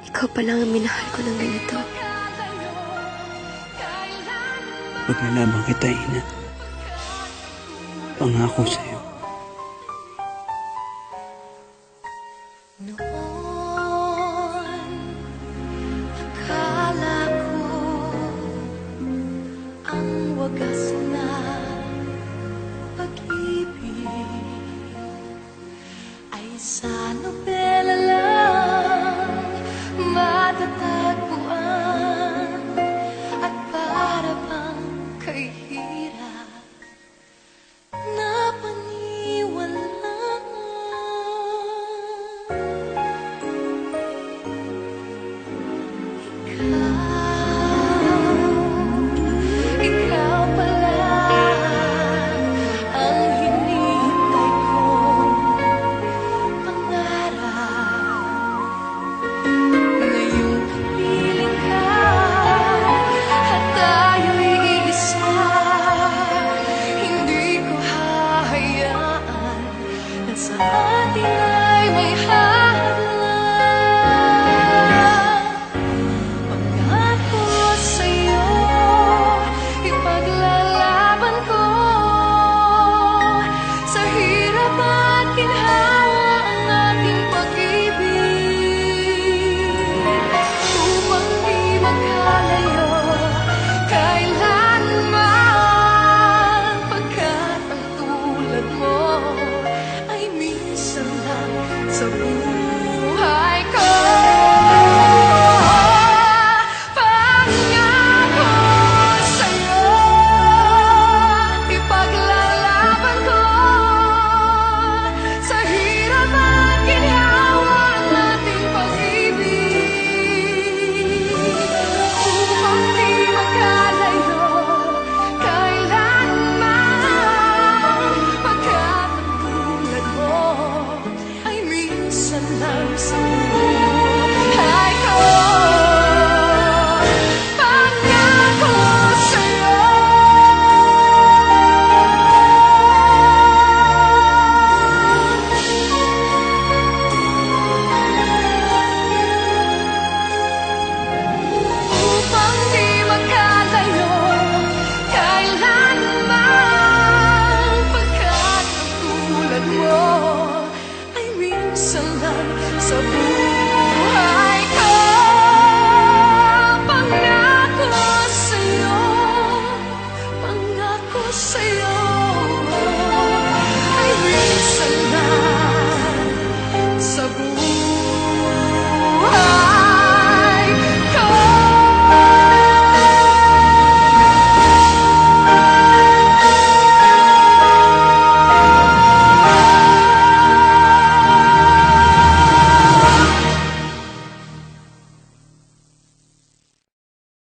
Ikaw pa lang ang minahal ko ng ganito. Paglalaban kita, Ina. Pangako sa'yo. Noon, akala ko ang wagas na pag-ibig ay sa nobela lang matatagpuan at para bang kay hirap na paniwalaan. Ikaw pala ang hinihintay kong pangarap. Ngayong kapiling ka at tayo'y iisa, hindi ko hahayaan na sa atin ay may hadlang. Pangako sa'yo, ipaglalaban ko sa hirap at ginhawa ang ating pag-ibig, upang di magkalayo kailanman, pagkat ang tulad mo ay minsan lang sa buhay ko. Pangako sa'yo, ipaglalaban ko sa hirap at ginhawa ang ating pag-ibig, upang di magkalayo kailanman, pagkat ang tulad mo ay minsan lang sa buhay ko. Pangako sa'yo. Upang di magkalayo kailanman, pagkat ang tulad mo ay minsan lang sa buhay